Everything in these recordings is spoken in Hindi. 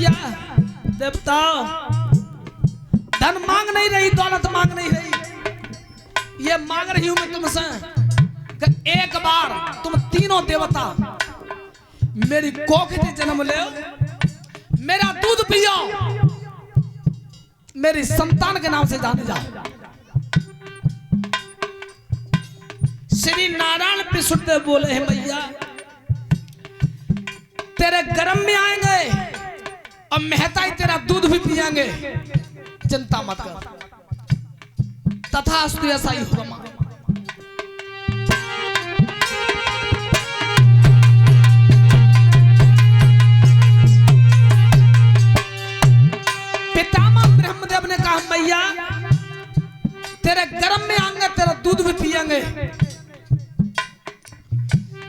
मैया देवता धन मांग नहीं रही, दौलत मांग नहीं रही, ये मांग रही हूं मैं तुमसे कि एक बार तुम तीनों देवता मेरी कोख से जन्म ले, मेरा दूध पियो, मेरी संतान के नाम से जाने जाओ। श्री नारायण विष्णुदेव बोले हैं मैया तेरे गर्म में आएंगे और मेहता ही तेरा दूध भी पिएंगे, चिंता मत कर। तथास्तु ऐसा ही होगा। पितामह ब्रह्मदेव ने कहा मैया तेरे गर्म में आएंगे, तेरा दूध भी पिएंगे।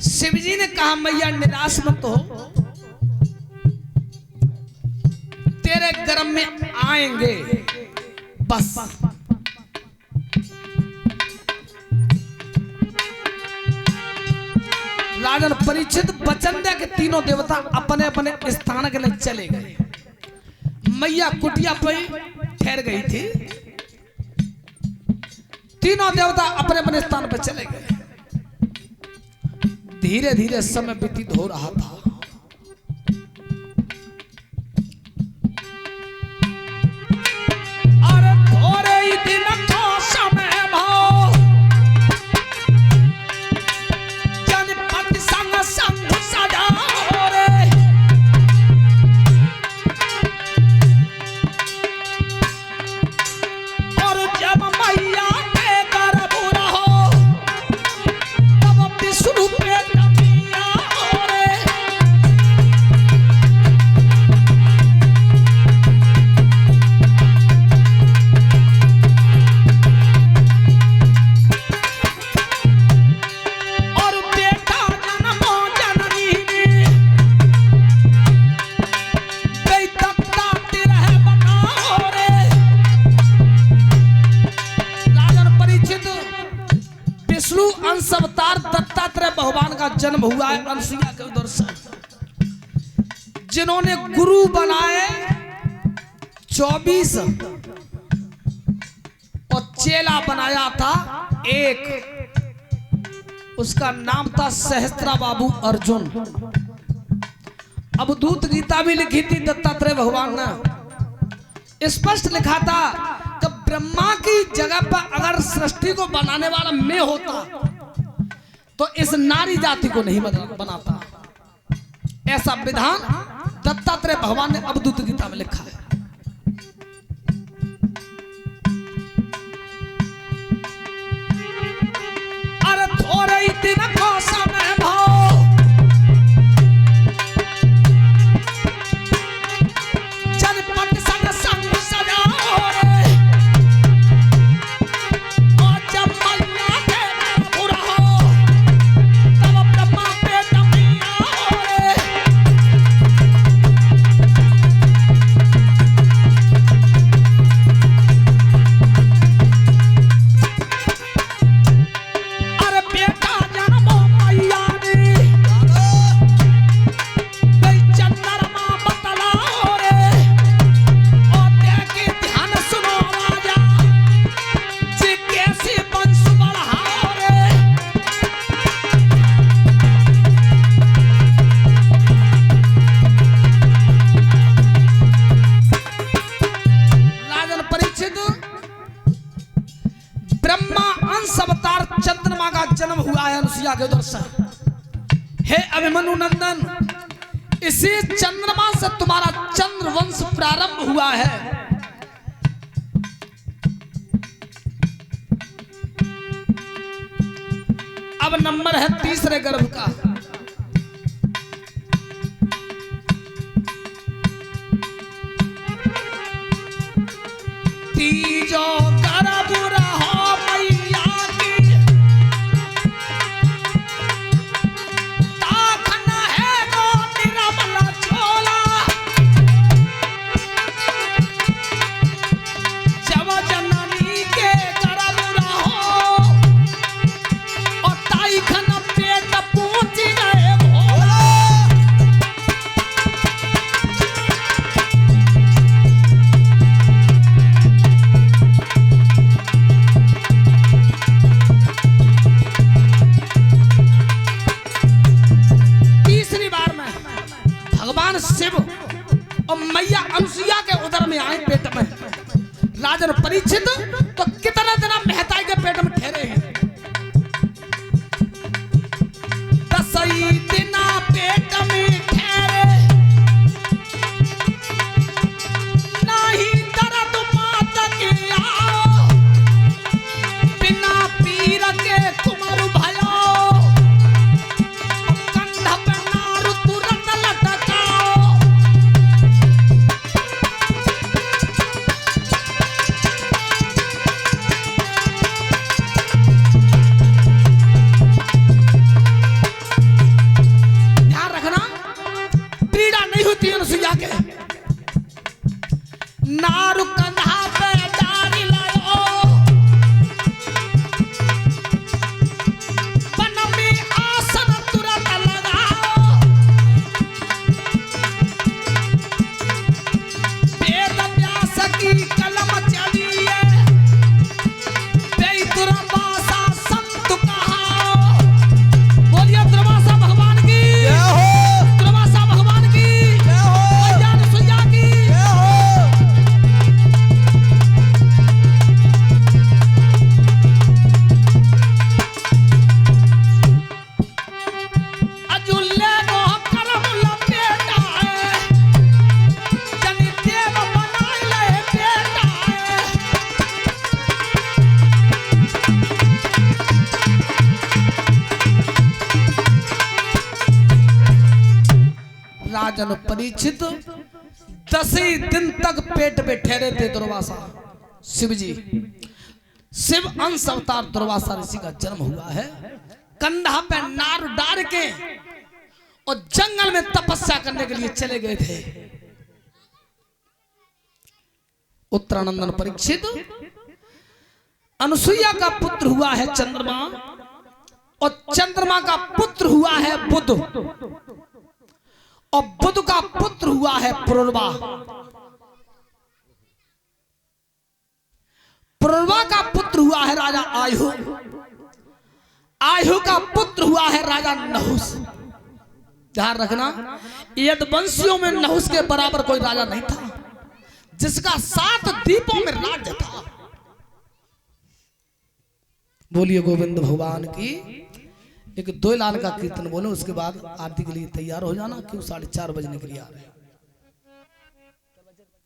शिव जी ने कहा मैया निराश मत हो, तेरे गर्म में आएंगे बस। राजन परीक्षित वचन दे के तीनों देवता अपने अपने स्थान के लिए चले गए। मैया कुटिया पे ठहर गई थी, तीनों देवता अपने अपने स्थान पर चले गए। धीरे धीरे समय व्यतीत हो रहा था। अरे थोड़े ही दिन को समय भाव जनपद संग संग सजा रे। और जब मैया के गर्भ रहो तब विष्णु पे अवतार दत्तात्रेय भगवान का जन्म हुआ है अनसुईया के उदर से, जिन्होंने गुरु बनाए 24 और चेला बनाया था 1, उसका नाम था सहस्त्रा बाबू अर्जुन। अवधूत गीता भी लिखी थी दत्तात्रेय भगवान ने, स्पष्ट लिखा था कि ब्रह्मा की जगह पर अगर सृष्टि को बनाने वाला मैं होता तो इस नारी जाति को नहीं बनाता। ऐसा विधान दत्तात्रेय भगवान ने अवधूत गीता में लिखा है। अरे थोड़े ही दिन को समय भाव जनपद संग संग सजा रे। और जब मैया के पूरा हो तब ब्रह्मा पे तमिया रे। अरे बेटा जन्मो मैया ने गई चंद्रमा बतला रे। और देखी ध्यान सुनो राजा जी कैसी वंश बढ़ा रे। राजन परीक्षित ब्रह्मा अंश अवतार चंद्रमा का जन्म हुआ है अनुसुईया के उदर से। हे अभिमन्यु नंदन, इसी चंद्रमा से तुम्हारा चंद्र वंश प्रारंभ हुआ है। अब नंबर है तीसरे गर्भ का। तीजो गर्भ रहो मैया की, ताखन है गो निर्मल झोला। जब जननी के गर्भ रहो और ताईखन पेट पूछ शिव और मैया अनुसुईया के उदर में आए पेट में। राजन परीक्षित तो कितना दिन महताई के पेट में ठहरे हैं। 10 दिन पेट में ठहरे, नहीं दर्द मात के आओ, बिना पीर के कुमार भयो, कंध पे नारु तुरंत लटकाओ। ध्यान रखना, पीड़ा नहीं होती अनुसुईया के। नारु कंधा पे डारी लाओ, वन में आसन तुरंत लगाओ, वेद व्यास की कलम चलिए, दुर्वासा संत कहाओ। बोलिए दुर्वासा भगवान की, दुर्वासा भगवान की, मैया अनुसुईया की। अजुल्ले मोह करम लपेटा है, जनी देव बनाए ले बेटा है। राजन परीक्षित 10 दिन तक पेट में ठहरे थे दुर्वासा शिव जी। शिव अंश अवतार दुर्वासा ऋषि का जन्म हुआ है। कंधा पे नार डाल के और जंगल में तपस्या करने के लिए चले गए थे। उत्तरानंदन परीक्षित अनुसुईया का पुत्र हुआ है चंद्रमा, और चंद्रमा का पुत्र हुआ है बुध, और बुध का पुत्र हुआ है पुरुरवा। पुरुरवा का पुत्र हुआ है राजा आयु, आयु का पुत्र हुआ है राजा नहुस। ध्यान रखना, यदुवंशियों में नहुस के बराबर कोई राजा नहीं था, जिसका 7 द्वीपों में राज्य था। बोलिए गोविंद भगवान की। एक 2 लाल का कीर्तन बोलो, उसके बाद आरती के लिए तैयार हो जाना, क्यों 4:30 बजने के लिए आ रहे हैं।